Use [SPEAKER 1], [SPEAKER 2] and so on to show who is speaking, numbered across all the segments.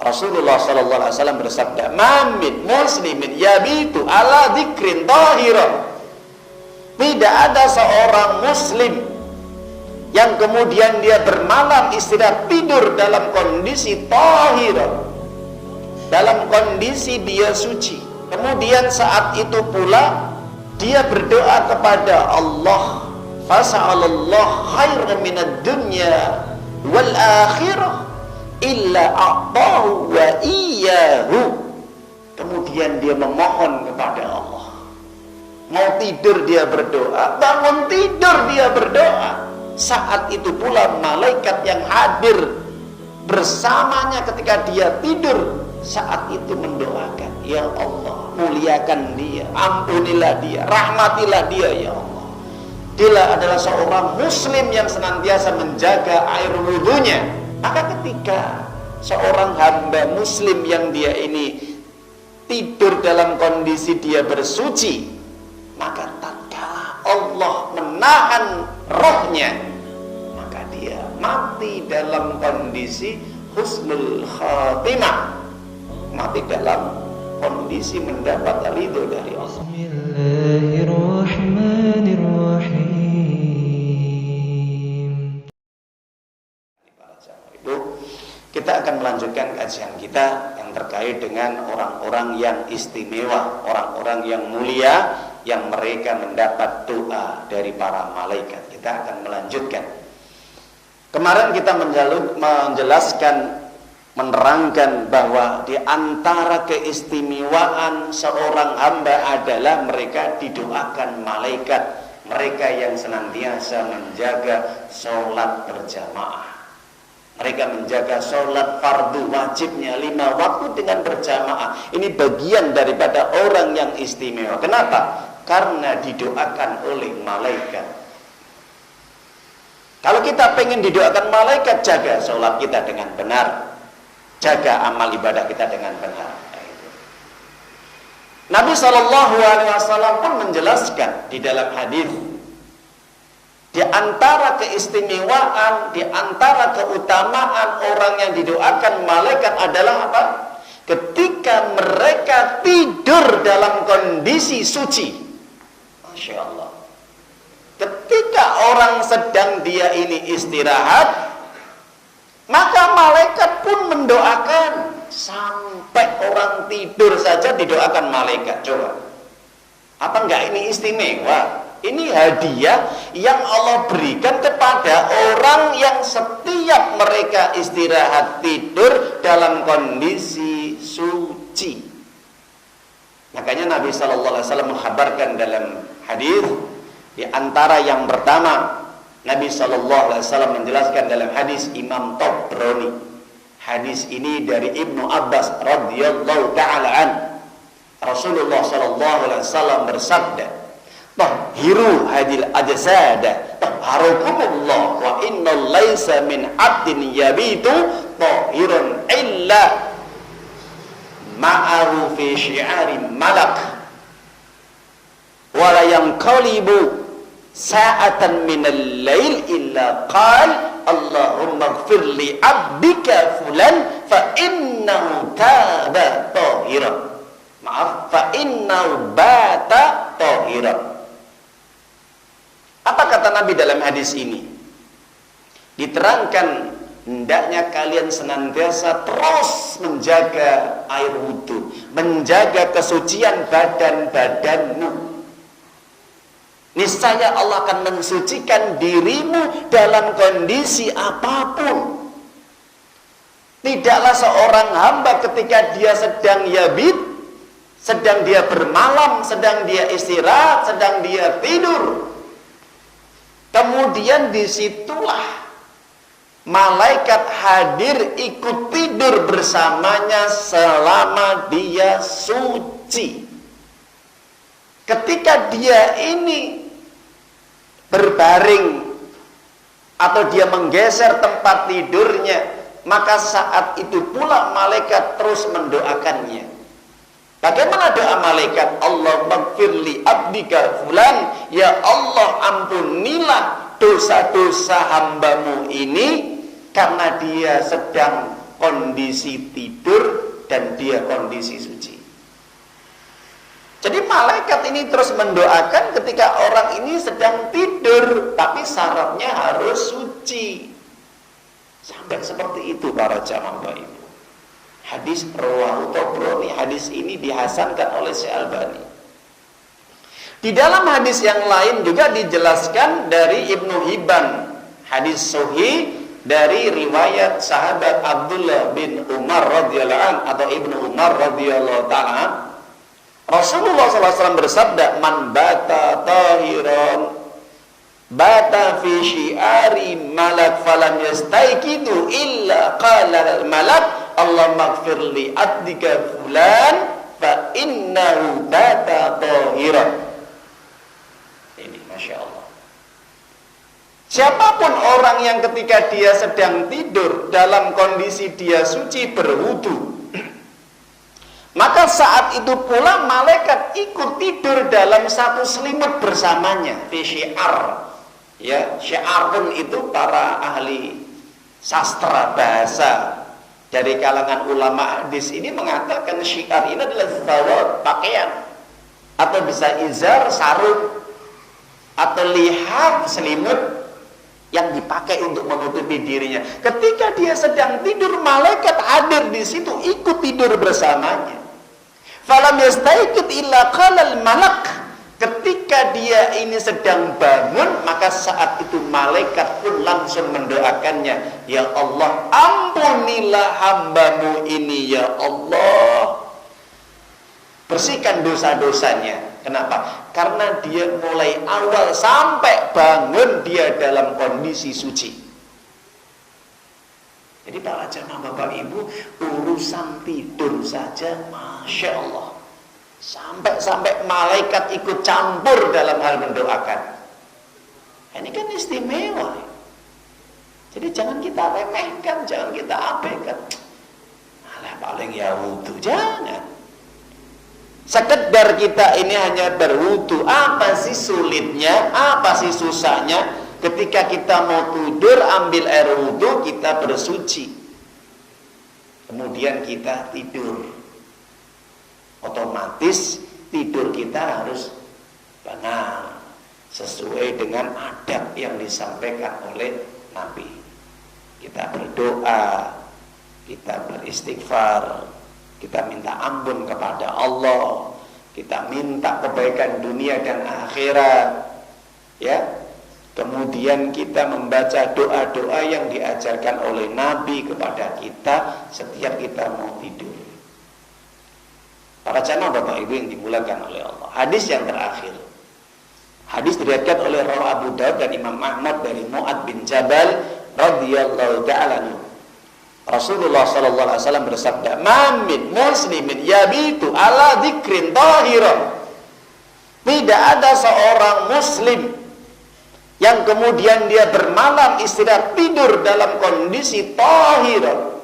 [SPEAKER 1] Rasulullah sallallahu alaihi wasallam bersabda, "Mamin muslimin yabitu ala dzikrin tahira." Tidak ada seorang muslim yang kemudian dia bermalam istirahat tidur dalam kondisi tahira, dalam kondisi dia suci. Kemudian saat itu pula dia berdoa kepada Allah, fasa'alallah khairan minad dunya wal akhirah illa a'tahu wa iyyahu. Kemudian dia memohon kepada Allah. Mau tidur dia berdoa, bangun tidur dia berdoa. Saat itu pula malaikat yang hadir bersamanya ketika dia tidur saat itu mendoakan, ya Allah, muliakan dia, ampunilah dia, rahmatilah dia, ya Allah. Dia adalah seorang muslim yang senantiasa menjaga air wudunya. Maka ketika seorang hamba muslim yang dia ini tidur dalam kondisi dia bersuci, maka tatkala Allah menahan rohnya, maka dia mati dalam kondisi husnul khatimah, mati dalam kondisi mendapat ridho dari Allah. Kita akan melanjutkan kajian kita yang terkait dengan orang-orang yang istimewa, orang-orang yang mulia, yang mereka mendapat doa dari para malaikat. Kita akan melanjutkan. Kemarin kita menjelaskan, menerangkan bahwa di antara keistimewaan seorang hamba adalah mereka didoakan malaikat, mereka yang senantiasa menjaga sholat berjamaah. Mereka menjaga sholat fardu wajibnya 5 waktu dengan berjamaah. Ini bagian daripada orang yang istimewa. Kenapa? Karena didoakan oleh malaikat. Kalau kita pengen didoakan malaikat, jaga sholat kita dengan benar, jaga amal ibadah kita dengan benar. Nabi SAW pun menjelaskan di dalam hadis, di antara keistimewaan, di antara keutamaan orang yang didoakan malaikat adalah apa? Ketika mereka tidur dalam kondisi suci. Masya Allah. Ketika orang sedang dia ini istirahat, maka malaikat pun mendoakan. Sampai orang tidur saja didoakan malaikat. Coba, apa enggak ini istimewa? Ini hadiah yang Allah berikan kepada orang yang setiap mereka istirahat tidur dalam kondisi suci. Makanya Nabi SAW mengkhabarkan dalam hadis, di antara yang pertama, Nabi SAW menjelaskan dalam hadis Imam Tabrani. Hadis ini dari Ibnu Abbas radhiyallahu ta'ala an. Rasulullah SAW bersabda, "Tahhiru hadil ajsada tahharukumullah wa innal laisa min 'abdin yabitu tahhirun illa ma'ahu fi syi'ari malak wa la yanqalibu sa'atan minal lail illa qala Allahumma ighfir li 'abdika fulan fa innahu taba tahiran." Maaf, fa innahu bata tahiran. Apa kata Nabi dalam hadis ini? Diterangkan, hendaknya kalian senantiasa terus menjaga air wudhu, menjaga kesucian badan-badanmu. Niscaya Allah akan mensucikan dirimu dalam kondisi apapun. Tidaklah seorang hamba ketika dia sedang yabid, sedang dia bermalam, sedang dia istirahat, sedang dia tidur, kemudian disitulah malaikat hadir ikut tidur bersamanya selama dia suci. Ketika dia ini berbaring atau dia menggeser tempat tidurnya, maka saat itu pula malaikat terus mendoakannya. Bagaimana doa malaikat? Allahumma ighfirli abdika fulan, ya Allah ampunilah dosa-dosa hambamu ini karena dia sedang kondisi tidur dan dia kondisi suci. Jadi malaikat ini terus mendoakan ketika orang ini sedang tidur, tapi syaratnya harus suci. Sampai seperti itu para jamaah Bapak Ibu. Hadis rawahu Tabrani, hadis ini dihasankan oleh Syekh Albani. Di dalam hadis yang lain juga dijelaskan dari Ibnu Hibban, hadis sahih dari riwayat sahabat Abdullah bin Umar radhiyallahu anhu atau Ibnu Umar radhiyallahu ta'ala. Rasulullah SAW bersabda, man bata tahiran bata fi syi'ari malak falam yastaiqidu illa qala malak Allah maghfir li abdika fulan fa innahu bata tahiran. Ini Masya Allah. Siapapun orang yang ketika dia sedang tidur dalam kondisi dia suci berwudu, maka saat itu pula malaikat ikut tidur dalam satu selimut bersamanya. Fi syi'ar. Ya, syi'ar pun itu para ahli sastra bahasa dari kalangan ulama hadis ini mengatakan syi'ar ini adalah zawat, pakaian, atau bisa izar, sarung, atau lihaf, selimut yang dipakai untuk menutupi dirinya. Ketika dia sedang tidur, malaikat hadir di situ ikut tidur bersamanya. Falam yastaiqid illa qalal malak. Ketika dia ini sedang bangun, maka saat itu malaikat pun langsung mendoakannya, ya Allah, ampunilah hambamu ini ya Allah, bersihkan dosa-dosanya. Kenapa? Karena dia mulai awal sampai bangun dia dalam kondisi suci. Jadi para jamaah Bapak Ibu, urusan tidur saja Masya Allah, sampai malaikat ikut campur dalam hal mendoakan. Ini kan istimewa. Jadi jangan kita remehkan, jangan kita abaikan. Alah paling ya wudu, jangan. Sekedar kita ini hanya berwudu, apa sih sulitnya, apa sih susahnya? Ketika kita mau tidur, ambil air wudu, kita bersuci, kemudian kita tidur, otomatis tidur kita harus benar sesuai dengan adab yang disampaikan oleh Nabi. Kita berdoa, kita beristighfar, kita minta ampun kepada Allah, kita minta kebaikan dunia dan akhirat, ya. Kemudian kita membaca doa-doa yang diajarkan oleh Nabi kepada kita setiap kita mau tidur. Para jamaah Bapak Ibu yang dimulakan oleh Allah. Hadis yang terakhir. Hadis diriwayatkan oleh Rawi Abu Daud dan Imam Ahmad dari Mu'ad bin Jabal radhiyallahu ta'ala anhu. Rasulullah sallallahu alaihi wasallam bersabda, "Ma min muslimin yabitu ala dzikrin tahiran." Tidak ada seorang muslim yang kemudian dia bermalam istirahat tidur dalam kondisi tahiran,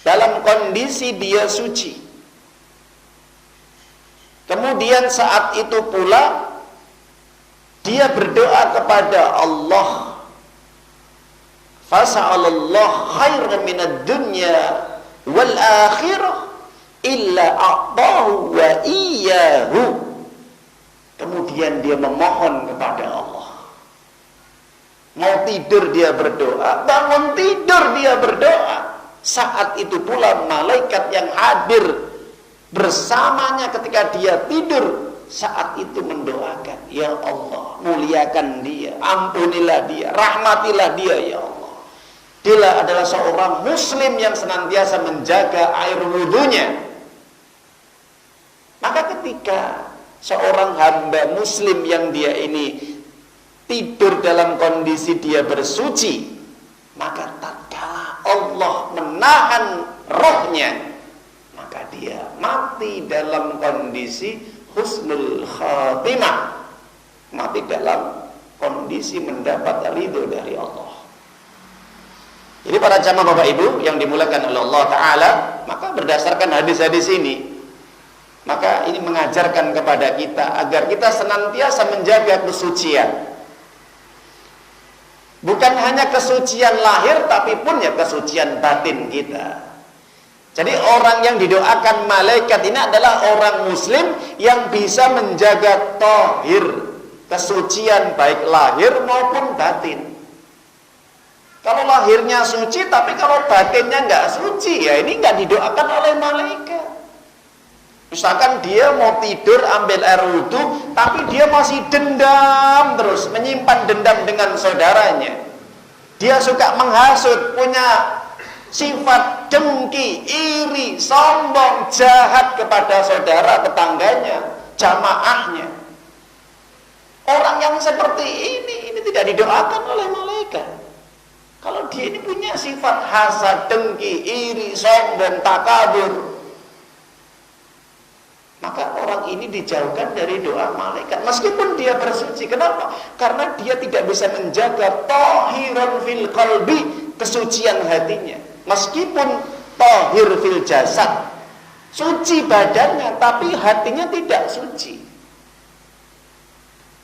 [SPEAKER 1] dalam kondisi dia suci. Kemudian saat itu pula dia berdoa kepada Allah, fasa'alallah khairan minad dunya wal akhirah illa a'tahu wa iyyahu. Kemudian dia memohon kepada Allah. Mau tidur dia berdoa, bangun tidur dia berdoa. Saat itu pula malaikat yang hadir bersamanya ketika dia tidur, saat itu mendoakan, ya Allah, muliakan dia, ampunilah dia, rahmatilah dia ya Allah. Dia adalah seorang muslim yang senantiasa menjaga air wudunya. Maka ketika seorang hamba muslim yang dia ini tidur dalam kondisi dia bersuci, maka tatkala Allah menahan rohnya, maka dia mati dalam kondisi husnul khatimah, mati dalam kondisi mendapat ridho dari Allah. Jadi para jamaah Bapak Ibu yang dimulakan oleh Allah Ta'ala, maka berdasarkan hadis-hadis ini, maka ini mengajarkan kepada kita agar kita senantiasa menjaga kesucian. Bukan hanya kesucian lahir, tapi pun ya kesucian batin kita. Jadi orang yang didoakan malaikat ini adalah orang muslim yang bisa menjaga tahir, kesucian baik lahir maupun batin. Kalau lahirnya suci tapi kalau batinnya nggak suci, ya ini nggak didoakan oleh malaikat. Misalkan dia mau tidur ambil air wudhu tapi dia masih dendam terus, menyimpan dendam dengan saudaranya. Dia suka menghasut, punya sifat dengki, iri, sombong, jahat kepada saudara tetangganya, jamaahnya. Orang yang seperti ini tidak didoakan oleh malaikat. Kalau dia ini punya sifat hasad, dengki, iri, sombong, takabur, maka orang ini dijauhkan dari doa malaikat meskipun dia bersuci. Kenapa? Karena dia tidak bisa menjaga tahiran fil qalbi, kesucian hatinya. Meskipun tahir fil jasad, suci badannya tapi hatinya tidak suci.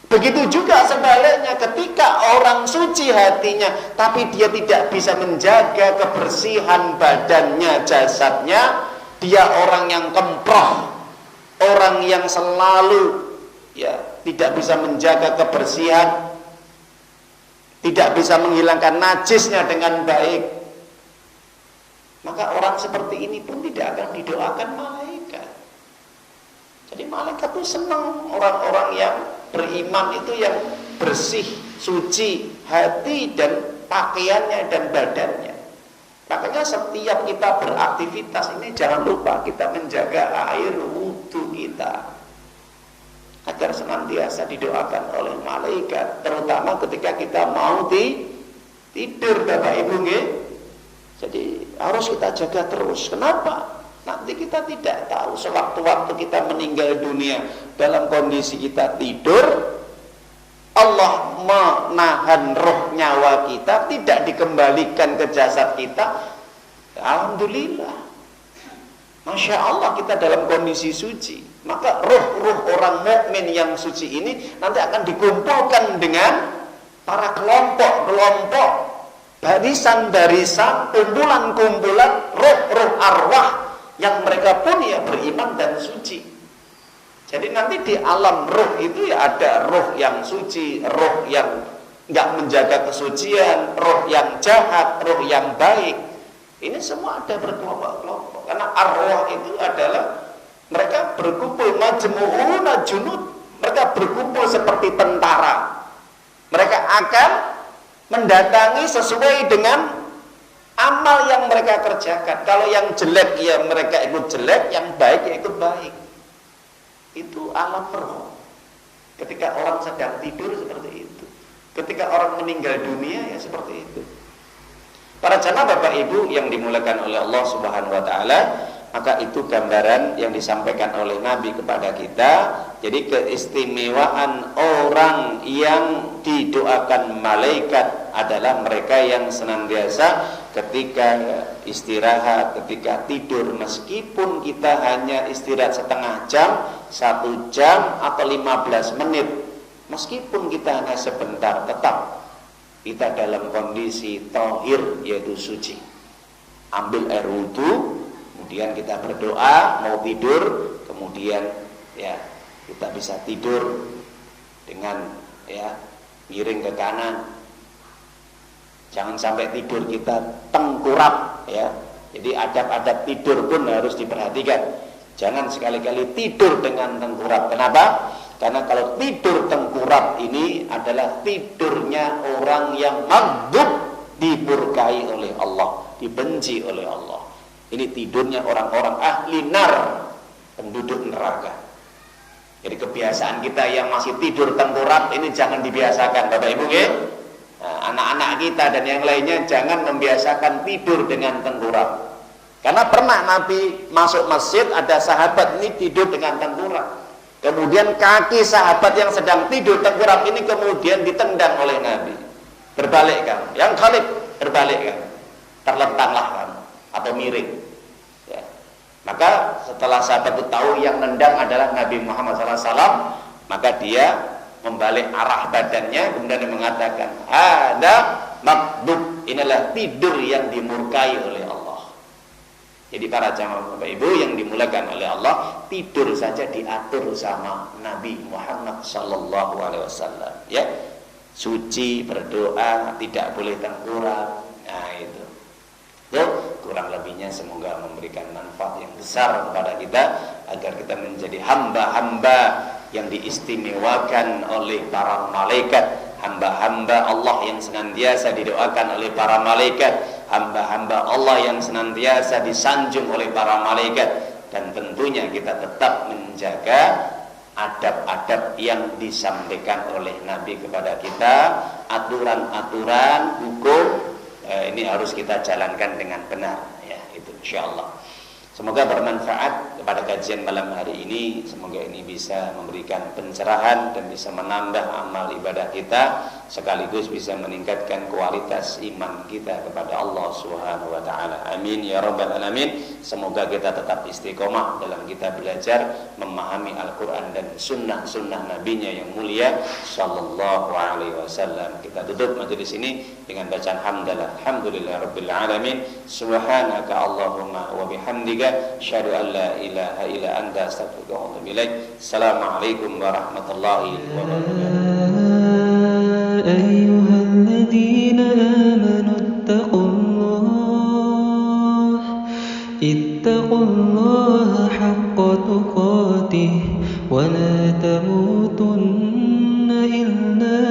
[SPEAKER 1] Begitu juga sebaliknya, ketika orang suci hatinya tapi dia tidak bisa menjaga kebersihan badannya, jasadnya, dia orang yang kemproh, orang yang selalu tidak bisa menjaga kebersihan, tidak bisa menghilangkan najisnya dengan baik, maka orang seperti ini pun tidak akan didoakan malaikat. Jadi malaikat itu senang orang-orang yang beriman itu yang bersih, suci hati dan pakaiannya dan badannya. Makanya setiap kita beraktivitas ini jangan lupa kita menjaga air wudhu kita agar senantiasa didoakan oleh malaikat, terutama ketika kita mau tidur, Bapak Ibu nggih. Jadi harus kita jaga terus. Kenapa? Nanti kita tidak tahu sewaktu-waktu kita meninggal dunia dalam kondisi kita tidur, Allah menahan roh nyawa kita, tidak dikembalikan ke jasad kita. Alhamdulillah, Masya Allah, kita dalam kondisi suci. Maka roh-roh orang mukmin yang suci ini nanti akan dikumpulkan dengan para kelompok-kelompok, barisan-barisan, kumpulan-kumpulan roh-roh arwah yang mereka pun beriman dan suci. Jadi nanti di alam roh itu ada roh yang suci, roh yang nggak menjaga kesucian, roh yang jahat, roh yang baik. Ini semua ada berkelompok-kelompok. Karena arwah itu adalah mereka berkumpul majmu'una junud. Mereka berkumpul seperti tentara. Mereka akan mendatangi sesuai dengan amal yang mereka kerjakan. Kalau yang jelek mereka ikut jelek, yang baik ikut baik. Itu alam roh. Ketika orang sedang tidur seperti itu, ketika orang meninggal dunia seperti itu. Para jamaah Bapak Ibu yang dimuliakan oleh Allah Subhanahu wa taala, maka itu gambaran yang disampaikan oleh Nabi kepada kita. Jadi keistimewaan orang yang didoakan malaikat adalah mereka yang senantiasa ketika istirahat, ketika tidur, meskipun kita hanya istirahat setengah jam, 1 jam atau 15 menit, meskipun kita hanya sebentar, tetap kita dalam kondisi tahir, yaitu suci. Ambil air wudhu, kemudian kita berdoa mau tidur, kemudian kita bisa tidur dengan miring ke kanan. Jangan sampai tidur kita tengkurap Jadi adab-adab tidur pun harus diperhatikan. Jangan sekali-kali tidur dengan tengkurap. Kenapa? Karena kalau tidur tengkurap ini adalah tidurnya orang yang maghdub, dimurkai oleh Allah, dibenci oleh Allah. Ini tidurnya orang-orang ahli nar, penduduk neraka. Jadi kebiasaan kita yang masih tidur tengkurap ini jangan dibiasakan, Bapak Ibu ya. Nah, anak-anak kita dan yang lainnya jangan membiasakan tidur dengan tengkurap. Karena pernah Nabi masuk masjid, ada sahabat ini tidur dengan tengkurap. Kemudian kaki sahabat yang sedang tidur tengkurap ini kemudian ditendang oleh Nabi. Berbalik kamu, yang Khalid berbalik kamu, terlentanglah kamu atau miring. Maka setelah sahabat itu tahu yang nendang adalah Nabi Muhammad SAW, maka dia membalik arah badannya, kemudian dia mengatakan, ada makdub, inilah tidur yang dimurkai oleh Allah. Jadi para jamaah Bapak Ibu yang dimuliakan oleh Allah, tidur saja diatur sama Nabi Muhammad sallallahu alaihi wasallam, ya. Suci, berdoa, tidak boleh tengkurap. Nah, itu. Tuh, kurang lebihnya semoga memberikan manfaat yang besar kepada kita agar kita menjadi hamba-hamba yang diistimewakan oleh para malaikat, hamba-hamba Allah yang senantiasa didoakan oleh para malaikat, hamba-hamba Allah yang senantiasa disanjung oleh para malaikat, dan tentunya kita tetap menjaga adab-adab yang disampaikan oleh Nabi kepada kita, aturan-aturan hukum ini harus kita jalankan dengan benar, ya, itu insyaallah. Semoga bermanfaat kepada kajian malam hari ini. Semoga ini bisa memberikan pencerahan dan bisa menambah amal ibadah kita, sekaligus bisa meningkatkan kualitas iman kita kepada Allah Subhanahu wa taala. Amin ya rabbal alamin. Semoga kita tetap istiqomah dalam kita belajar memahami Al-Qur'an dan sunnah-sunnah nabinya yang mulia sallallahu alaihi wasallam. Kita tutup majelis ini dengan bacaan hamdalah. Alhamdulillahirabbil alamin. Subhanaka Allahumma wa bihamdika asyhadu an la ilaha illa anta astaghfiruka wa atubu ilaik. Assalamualaikum warahmatullahi wabarakatuh.
[SPEAKER 2] أيها الذين آمنوا اتقوا الله حق تقاته ولا تموتن إلا